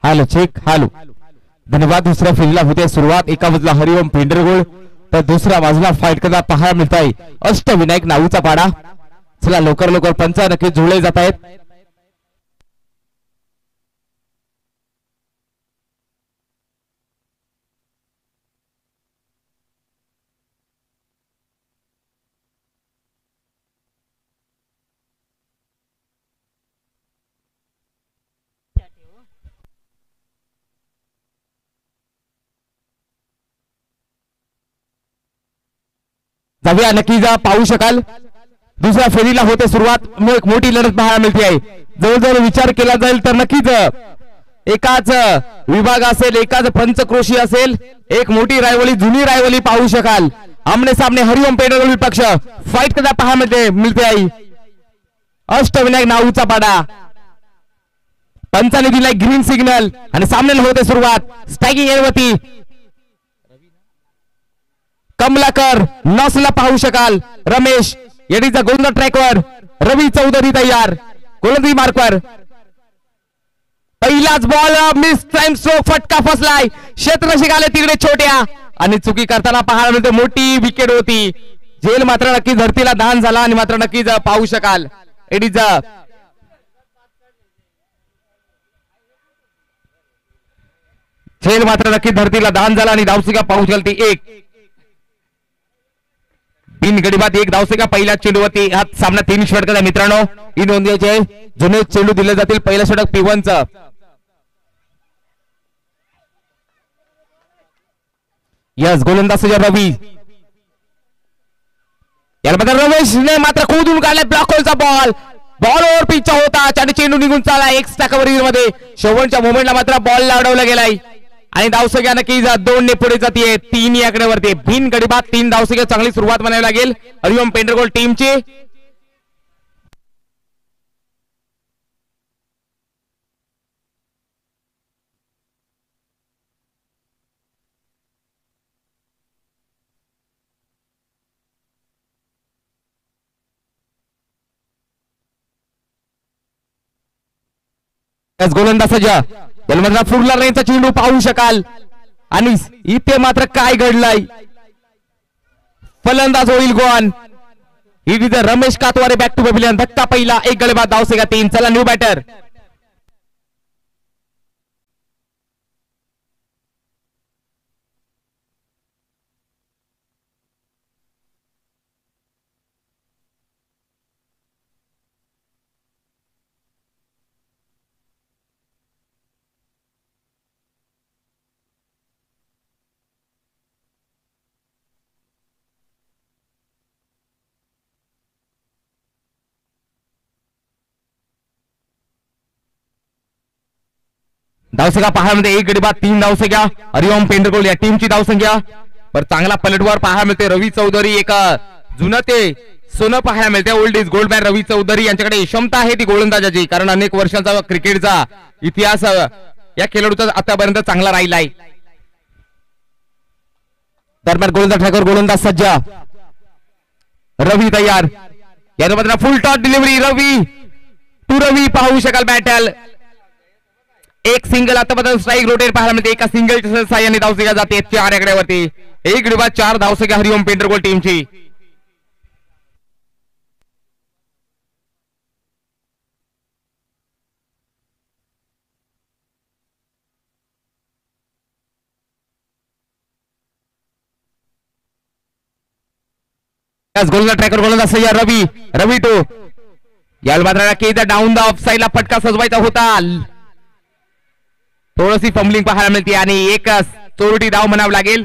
Hello check hello धन्यवाद. दुसऱ्या फिल्डला होते सुरुवात. एका बाजूला हरिओम पेंढरगोळ तर दुसऱ्या बाजूला फाईट करता पाहायला मिळत आहे अष्टविनायक नाऊचा पाडा. चला लवकर लवकर पंच नक्की जुळले जात आहेत. जाऊया नक्की जा पाहू शकाल. दुसऱ्या फेरीला होते सुरुवात. एक मोठी लढत पाहायला मिळते आहे. जवळजवळ विचार केला जाईल तर नक्कीच एकाच विभाग असेल, एकाच पंचक्रोशी असेल. एक मोठी रायवली, जुनी रायवली पाहू शकाल. आमने सामने हरिओम पेंढरगोळ पक्ष फाईट करता पाहायला मिळते आहे. अष्टविनायक नाऊचा पाडा. पंचाने दिलाय ग्रीन सिग्नल आणि सामन्याला होते सुरुवात. स्ट्रायकिंग एरवती कमलाकर नॉसला पाहू शकाल. रमेश येडीचा गोलंदाज ट्रॅकवर. रवी चौधरी तयार गोलंदाजी मार्कवर. पहिलाच बॉल मिस टाइम स्ट्रोक फटका फसलाय. क्षेत्ररक्षक आले तिकडे छोट्या आणि चुकी करताना पाहायला मिळते मोठी विकेट होती. झेल मात्र नक्की धरतीला दान झाला आणि मात्र नक्कीच पाहू शकाल एडीचा झेल मात्र नक्की धरतीला दान झाला आणि धावसिका पाहू शकाल ती एक. तीन गडी बाद एक धावसिका पहिल्या चेंडूवरती. हा सामना 3 षटक आहे मित्रांनो. ही नोंदीचे जुने चेंडू दिले जातील. पहिलं षटक P1 चं. यस गोलंदाज रवी. याला रमेशने मात्र खोदून काढलाय ब्लॉक होलचा बॉल. बॉल ओव्हर पिचचा होता आणि चेंडू निघून चालला एक्स्ट्रा कव्हरेज मध्ये. शेवटच्या मोमेंटला मात्र बॉल लावला गेलाय आणि धावसंख्या नक्की 2 ने पुढे जाते. 3 या आकड्यावरती बिन गडीबाद 3 धावसंख्या. चांगली सुरुवात म्हणावी लागेल हरिओम पेंढरगोळ टीमची. गोलंदाजाच्या फुडला रेंजचा चेंडू पाहू शकाल आणि इथे मात्र काय घडलंय. फलंदाज होईल गोवान. ही तिथे रमेश कातवारे बॅक टू पॅव्हिलियन. धक्का पहिला एक गडीबाद धावसंख्या 3. चला न्यू बॅटर धावसंख्या पाहायला एक गडी बाद 3 धावसंख्या हरिओम पेंढरगोळ या टीमची धावसंख्या. पर चांगला पलटवार पाहायला मिळते. रवी चौधरी एक जुनं ते सोनं पाहायला मिळते. ओल्ड इज गोल्ड मॅन रवी चौधरी यांच्याकडे क्षमता आहे ती गोलंदाजाची. कारण अनेक वर्षांचा क्रिकेटचा इतिहास या खेळाडूचा आतापर्यंत चांगला राहिलाय. दरम्यान गोलंदाज ठाकर गोलंदाज सज्जा. रवी तयार. यामध्ये full toss delivery Ravi to Ravi पाहू शकाल बॅटल. एक सिंगल आतापर्यंत स्ट्राईक रोटेट पाहायला मिळते. एका सिंगल साह्याने धावसंख्या जाते 4 आकड्यावरती. एक गडी बाद 4 धावसंख्या हरिओम पेंढरगोळ टीमची. गोलंदाज ट्रॅकर गोलंदाज सय्या रवी. रवी टू याला मात्र की डाऊन द ऑफ साईडला फटका सजवायचा होता. थोडीशी फंबलिंग पाहायला मिळते आणि एक चोरटी धाव म्हणावं लागेल.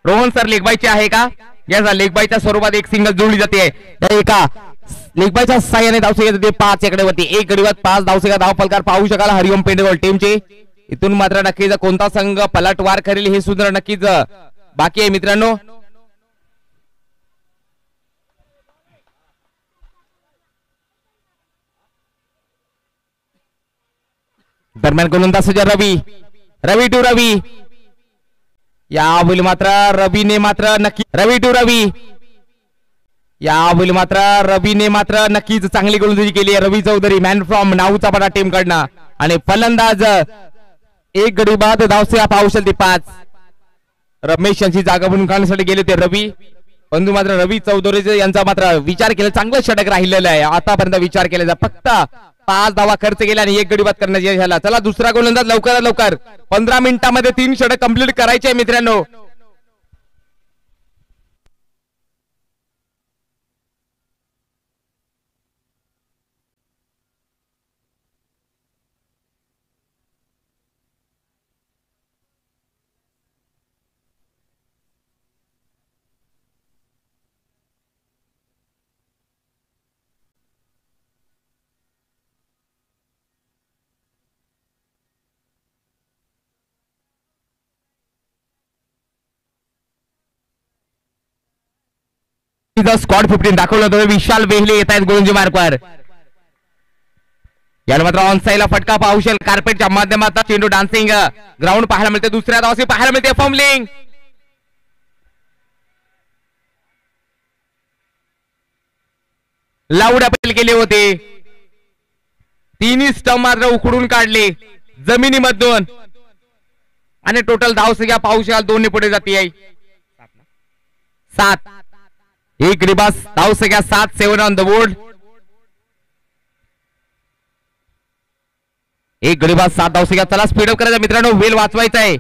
रोहन सर लेगबायचे आहे का? या लेगबायच्या स्वरूपात एक सिंगल जोडली जाते. एका लेगबायच्या साह्याने धावसंख्या जाते 5 आकड्यावरती. एक गडीबाद 5 धावसंख्या. धाव फलकार पाहू शकाल हरिओम पेंढरगोळ टीमचे. इथून मात्र नक्कीच कोणता संघ पलटवार करेल हे सुद्धा नक्कीच बाकी आहे मित्रांनो. दरम्यान गोलंदाज रवी. रवी टू रवी. यावेळी मात्र रवीने मात्र नक्की रवी टू रवी. यावेळी मात्र रवीने मात्र नक्कीच चांगली गोलंदाजी केली आहे. रवी चौधरी मॅन फ्रॉम नाऊचा पडा टीम कडनं. आणि फलंदाज एक गडी बाद धावसे पाहू शकते 5. रमेश यांची जागा म्हणून काढण्यासाठी गेले होते रवी, परंतु मात्र रवी चौधरी यांचा मात्र विचार केला, चांगलं षटक राहिलेलं आहे आतापर्यंत. विचार केला फक्त 5 धावा खर्च केला आणि एक गडी बाद करण्याची झाला. चला दुसरा गोलंदाज लवकरात लवकर 15 मिनिटांमध्ये 3 षटक कंप्लीट करायचे आहे मित्रांनो. स्क्वॉड 15 दाखवलं होतं. विशाल वेहले येत आहेत गोलंदाजी मार्कवर. याला मात्र ऑन साईडला फटका पाहू शकेल. कार्पेटच्या माध्यमातून चेंडू डान्सिंग ग्राउंड पाहायला मिळते. दुसऱ्या धावसी पाहायला मिळते. फंबलिंग लाऊड अपील केले होते. तिन्ही स्टंप मात्र उखडून काढले जमिनीमधून आणि टोटल धावसंख्या पाहू शकाल 2 ने पुढे जाते आहे. 7. एक गडी बाद धावसंख्या 7. 7 ऑन द बोर्ड. एक गडी बाद 7 धावसंख्या. चला स्पीडअप करायचा मित्रांनो, वेल वाचवायचा आहे.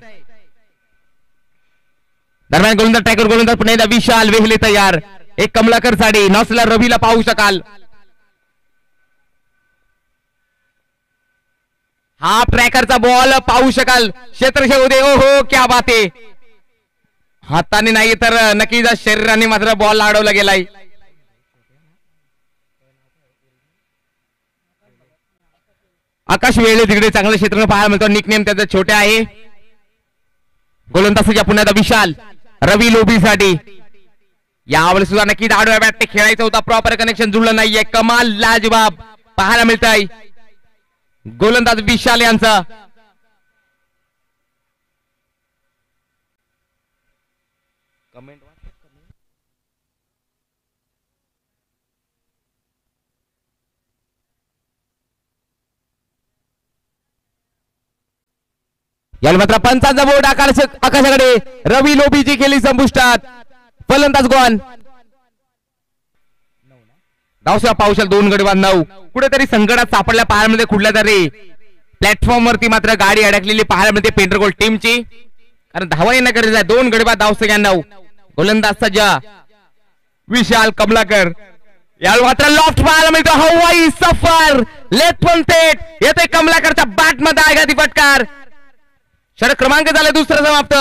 दरम्यान गोलंदाज ट्रॅकर गोलंदाज पुन्हा एकदा विशाल वेहले तयार. एक कमलाकर साडी नॉसला रवीला पाहू शकाल. हा ट्रॅकरचा बॉल पाहू शकाल. क्षेत्रक्षय उदय. ओ हो क्या बात आहे. हाताने नाही तर नक्कीच शरीराने मात्र बॉल अडवला गेलाय. आकाश वेळे तिकडे चांगलं क्षेत्र पाहायला मिळतो. निकनेम त्याचा छोटे आहे. गोलंदाजाच्या पुन्हा विशाल रवी लोबीसाठी यावेळी सुद्धा नक्कीच आडव्या बॅटने खेळायचा होता. प्रॉपर कनेक्शन जुळलं नाहीये. कमाल लाजवाब पाहायला मिळत आहे गोलंदाज विशाल यांचा. याला मात्र पंचांचा बोर्ड आकाशाकडे. रवी लोबीची खेळी संपुष्टात. फलंदाज गॉन. धावसंख्या पाहू शकाल 2 गडी बाद 9. कुठेतरी संकटात सापडल्या पाहायला मिळते. कुठल्या तरी प्लॅटफॉर्म वरती मात्र गाडी अडकलेली पाहायला मिळते पेंटरगोल्ड टीमची, कारण धावा येणं गरजेचं आहे. 2 गडी बाद धावसंख्या 9. गोलंदाज सज्जा विशाल कमलाकर. याला मात्र लॉफ्ट पाहायला मिळतो. हवाई सफर लेट पण थेट येते कमलाकरच्या बॅट मध्ये. आघाती फटकार. षटक क्रमांक झाले दुसरं समाप्त.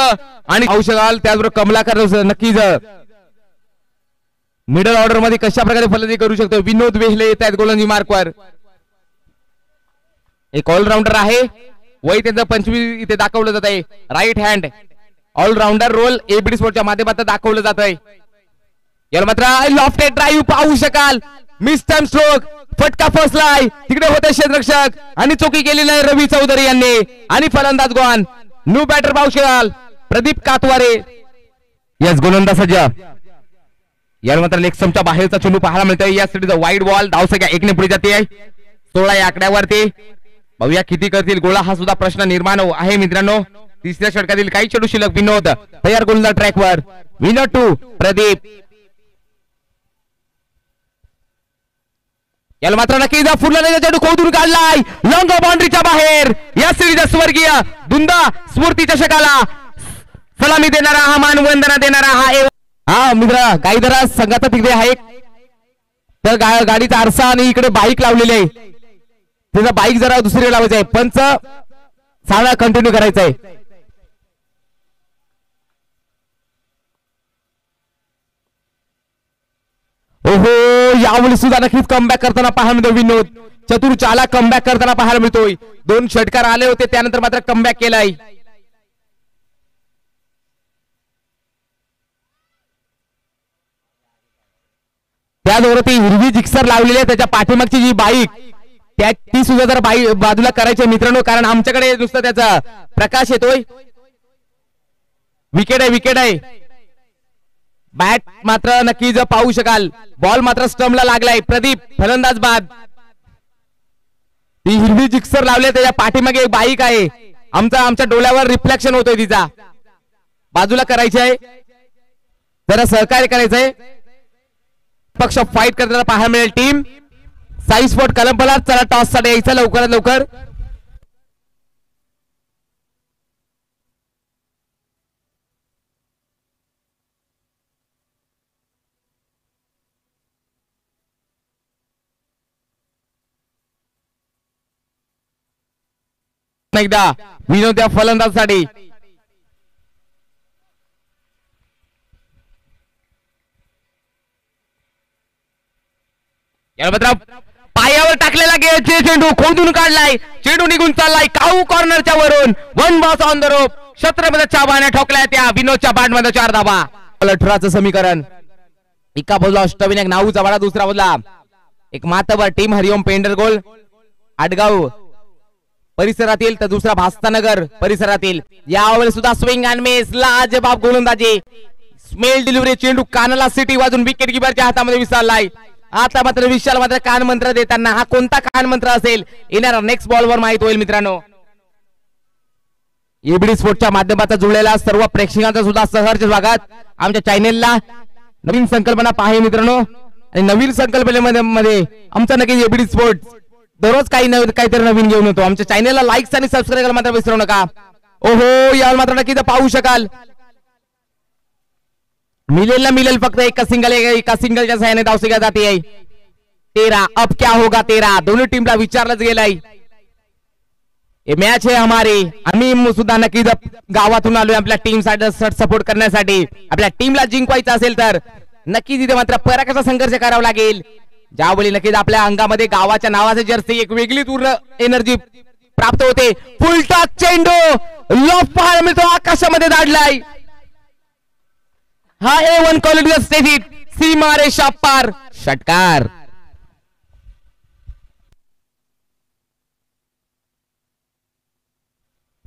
आणि पाहू शकाल त्याचबरोबर कमलाकर नक्कीच मिडल ऑर्डर मध्ये कशा प्रकारे फलंदाजी करू शकतो. विनोद वेहले येत आहेत गोलंदाजी मार्कवर. एक ऑलराऊंडर आहे. वय त्यांचं 25 इथे दाखवलं जात आहे. Right hand allrounder role ABD स्पोर्टच्या माध्यमातून दाखवलं जात आहे. याला मात्र लॉफ्टेड ड्राईव्ह पाहू शकाल. Miss time stroke. फटका फसलाय. तिकडे होते क्षेत्ररक्षक आणि चोकी केली नाही रवी चौधरी यांनी. आणि फलंदाज गॉन. न्यू बॅटर पाहू शकाल प्रदीप कातवारे. यस गोलंदाज सज्जा. याला मात्र लेग स्टंपच्या बाहेरचा चेंडू पाहायला मिळतोय. या सिटीचा वाईड बॉल. धावसंख्या 1 ने पुढे जाते. 16 या आकड्यावरती. बघूया किती करतील गोळा हा सुद्धा प्रश्न निर्माण आहे मित्रांनो. तिसऱ्या षटकातील काही चेंडू शिल्लक. विनोद तयार गोलंदाज ट्रॅकवर. विनोद 2 प्रदीप. याला मात्र नक्कीच फुलण्याचा चेंडू खोदून काढलाय लॉंग बाउंड्रीच्या बाहेर. या सिरीजचा स्वर्गीय दुंदा स्फूर्ती चषकाला सलामी देणारा हा मानवंदना देणारा हा मित्र गाईदरा संघाचा तिकडे आहे. तर गाडीचा आरसा आणि इकडे बाईक लावलेली आहे. त्याचा बाईक जरा दुसरीकडे लावायचा आहे. पंच सामना कंटिन्यू करायचा आहे. ओहो यावेळी सुद्धा नक्कीच कमबॅक करताना पाहायला मिळतो. विनोद चतुर चाला कमबॅक करताना पाहायला मिळतोय. 2 षटकार आले होते त्यानंतर मात्र कमबॅक केलाय. त्याचबरोबर ती हिरवी जिक्सर लावलेली आहे. त्याच्या पाठीमागची जी बाईक ती सुद्धा जर बाजूला करायची मित्रांनो, कारण आमच्याकडे नुसतं त्याचा प्रकाश येतोय. विकेट आहे. बॅट मात्र नक्कीच पाहू शकाल. बॉल मात्र स्टंपला लागलाय. प्रदीप फलंदाज बाद. ती हिरवी जिक्सर लावली त्याच्या पाठीमागे एक बाईक आहे. आमच्या डोळ्यावर रिफ्लेक्शन होतोय तिचा. बाजूला करायची आहे, जरा सहकार्य करायचंय. पक्ष फाईट करताना पाहायला मिळेल. टीम साई स्पोर्ट कलंबला. चला टॉस साठी यायचं लवकरात लवकर. एकदा विनोद या फलंदाजासाठी. पायावर टाकलेला चेंडू खोदून काढलाय. चेंडू निघून चाललाय काऊ कॉर्नरच्या वरून. 1 ball on the rope. Chhatrapati चाबाने ठोकल्या त्या विनोदच्या बॅटमध्ये 4 धावा. 18चं समीकरण. एका बाजूला अष्टविनायक नाऊचा वाडा, दुसरा बाजूला एक मातबर टीम हरिओम पेंडर गोल आडगाव परिसरातील, तर दुसरा भास्तानगर परिसरातील. यावेळेस सुद्धा स्विंग अँड मिस लाजबाब गोलंदाजी. Smell delivery. चेंडू कानाला सिटी वाजून विकेट किपरच्या हातामध्ये विसरलाय. आता मात्र विशाल मात्र कान मंत्र देताना. हा कोणता कान मंत्र असेल येणारा नेक्स्ट बॉलवर माहित होईल मित्रांनो. एबीडी स्पोर्टच्या माध्यमातून जुळलेला सर्व प्रेक्षकांचा सुद्धा सहर्ष स्वागत. आमच्या चॅनेलला नवीन संकल्पना पाहे मित्रांनो, आणि नवीन संकल्पनेमध्ये आमचा नक्की एबीडी स्पोर्ट दररोज काहीतरी नवीन घेऊन येतो. आमच्या चॅनेलला लाईक्स आणि सबस्क्राईब करायला मात्र विसरू नका. ओहो, यावर मात्र नक्की पाहू शकाल. मिलेल फक्त एका सिंगलच्या सहाय्याने धावसंख्या जाते आहे 13. अब क्या होगा 13. दोन्ही टीमला विचारलंच गेलाय. ये मॅच आहे हमारी. आम्ही सुद्धा नक्कीच गावातून आलोय आपल्या टीम साठी सपोर्ट करण्यासाठी. आपल्या टीमला जिंकवायचं असेल तर नक्कीच इथे मात्र पराकाचा संघर्ष करावा लागेल. ज्यावेळी नक्कीच आपल्या अंगामध्ये गावाच्या नावाचे जर्सी एक वेगळी पूर्ण एनर्जी प्राप्त होते. फुलटा चेंडू लॉफ पाहायला मिळतो, आकाशामध्ये दाडलाय. हा A1 क्वालिटीचा स्टेफिट सीमा रेषा पार षटकार.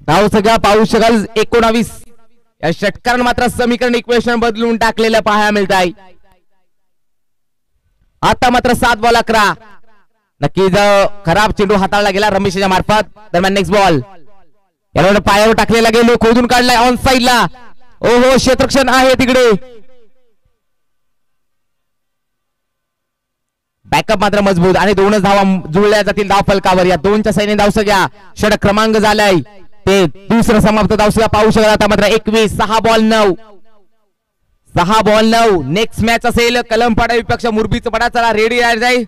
धाव सगळा पाहू शकाल 19. या षटकारानं मात्र समीकरण इक्वेशन बदलून टाकलेलं पाहायला मिळत आहे. आता मात्र 7 बॉल 11. नक्कीच खराब चेंडू हाताळला गेला रमेशच्या मार्फत. दरम्यान नेक्स्ट बॉल याला पायावर टाकलेला गेलो, खोदून काढलाय ऑन साइडला. ओहो, क्षेत्ररक्षण आहे तिकडे. बॅकअप मात्र मजबूत आणि 2च धावा जुळल्या जातील धाव फलकावर. या 2च्या सैन्य धावसंख्या षटक क्रमांक झालाय ते दुसरं समाप्त धावसंख्या पाहू शकता. आता मात्र 21. 6 बॉल 9. नेक्स्ट मॅच असेल कलमपाडा विपक्ष मुरबीचा पडा. चला रेडी आहे.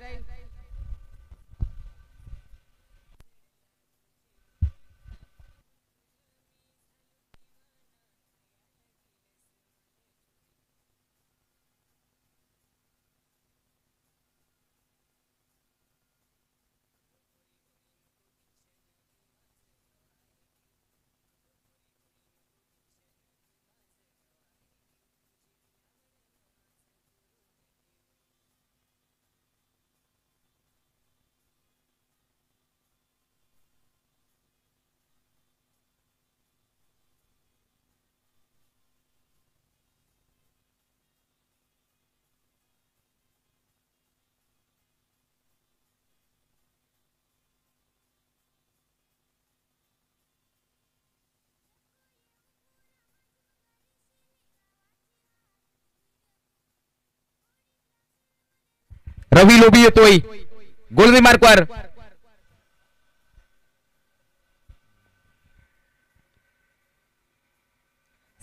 रवी लोबी येतोय गोलंदाजी मार्कवर.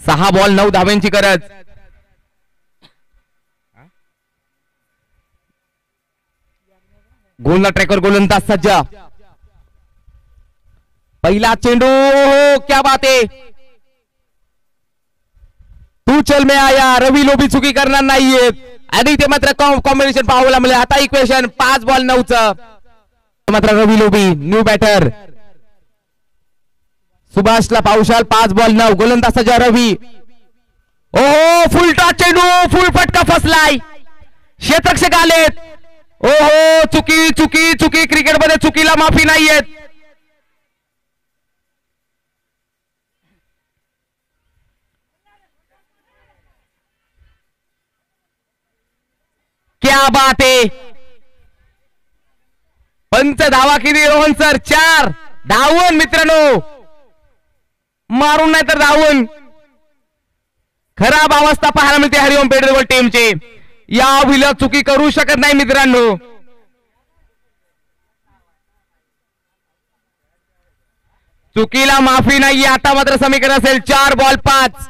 6 बॉल 9 धाव्यांची गरज. गोलला ट्रॅकर गोलंदाज सज्ज. पहिला चेंडू. हो, क्या बात है. तू चल में आया. रवी लोबी चुकी करणार नाहीये आणि ते मात्र कॉम्बिनेशन पाहायला मिळेल. आता इक्वेशन 5 बॉल 9चं मात्र रवी लोबी न्यू बॅटर सुभाषला पाहुशाल. 5 बॉल 9. गोलंदाजाचा रवी. ओहो, फुलटा चेंडू. फुल फटका फसलाय. क्षेत्ररक्षक आलेत. ओहो, चुकी चुकी चुकी. क्रिकेटमध्ये चुकीला माफी नाहीयेत. क्या बात है. पंच धावा किती रोहन सर. 4 धावन मित्रांनो. मारून नाही तर धावून. खराब अवस्था पाहायला मिळते हरिओम पेडरेगोल टीमची. या विलग चुकी करू शकत नाही मित्रांनो. चुकीला माफी नाही. आता मात्र समीकरण असेल 4 बॉल 5.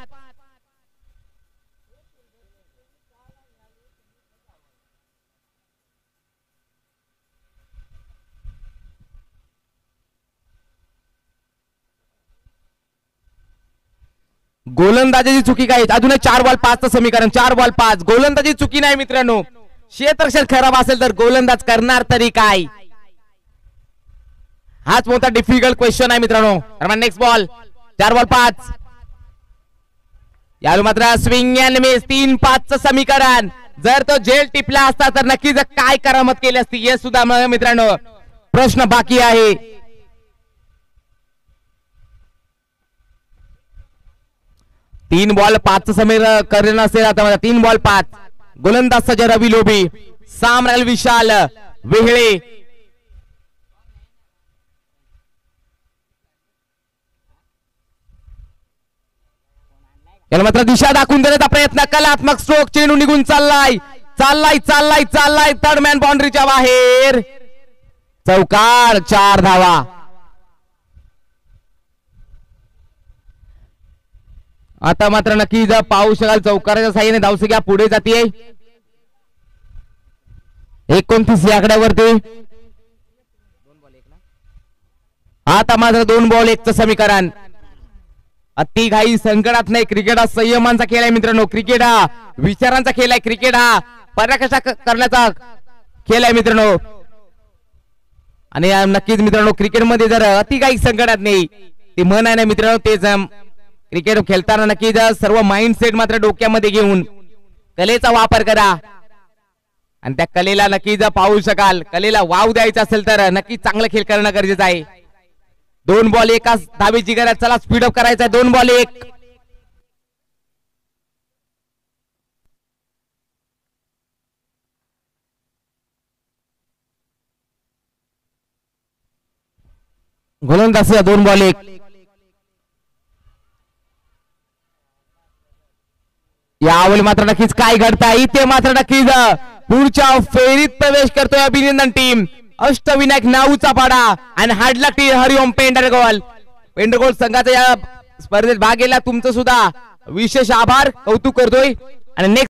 गोलंदाजीची चुकी काय? अजून 4 बॉल 5चं समीकरण. 4 बॉल 5. गोलंदाजी चुकी नाही मित्रांनो. क्षेत्ररक्षण खराब असेल तर गोलंदाज करणार तरी काय? हाच मोठा डिफिकल्ट क्वेश्चन आहे मित्रांनो. Next ball 4 ball 5. यावेळी मात्र स्विंग अँड मिस 3-5चं समीकरण. जर तो जेल टिपला असता तर नक्कीच काय करामत केली असती हे सुद्धा मित्रांनो प्रश्न बाकी आहे. तीन बॉल 5चं समीकरण असेल. आता 3 बॉल 5. गोलंदाज सज्ज रवी लोभी. सामराल विशाल वेहळे. याला मात्र दिशा दाखवून देण्याचा प्रयत्न. कलात्मक स्ट्रोक. चेंडू निघून चाललाय चाललाय चाललाय चाललाय. थर्ड मॅन बाउंड्रीच्या बाहेर. चौकार. 4 धावा. आता मात्र नक्की पाहू शकाल चौकाराच्या साह्याने धावसंख्या पुढे जाते 29 या आकड्यावरती. आता मात्र 2 बॉल 1चं समीकरण. अति घाई संकटात नाही. क्रिकेट हा संयमांचा खेळ आहे मित्रांनो. क्रिकेट हा विचारांचा खेळ आहे. क्रिकेट हा पराकाष्ठा करण्याचा खेळ आहे मित्रांनो. आणि नक्कीच मित्रांनो क्रिकेटमध्ये जर अति घाई संकटात नाही ती म्हण आहे ना मित्रांनो. तेच क्रिकेट खेळताना नक्कीच सर्व माइंडसेट मात्र डोक्यामध्ये घेऊन कलेचा वापर करा. आणि त्या कलेला नक्कीच पाहू शकाल. कलेला वाव द्यायचा असेल तर नक्कीच चांगला खेळ करणं गरजेचं आहे. 2 बॉल 1 धावेची गरज. चला स्पीडअप करायचा. 2 बॉल 1. गोलंदाज 2 बॉल 1. यावेळी मात्र नक्कीच काय घडतंय इथे मात्र नक्कीच पुढच्या फेरीत प्रवेश करतोय अभिनंदन टीम. अष्टविनायक नाऊचा पाडा आणि हाडला टी हरिओम पेंडरगोल. पेंडरगोल संघाचा या स्पर्धेत भाग घेतला. तुमचं सुद्धा विशेष आभार कौतुक करतोय. आणि नेक्स्ट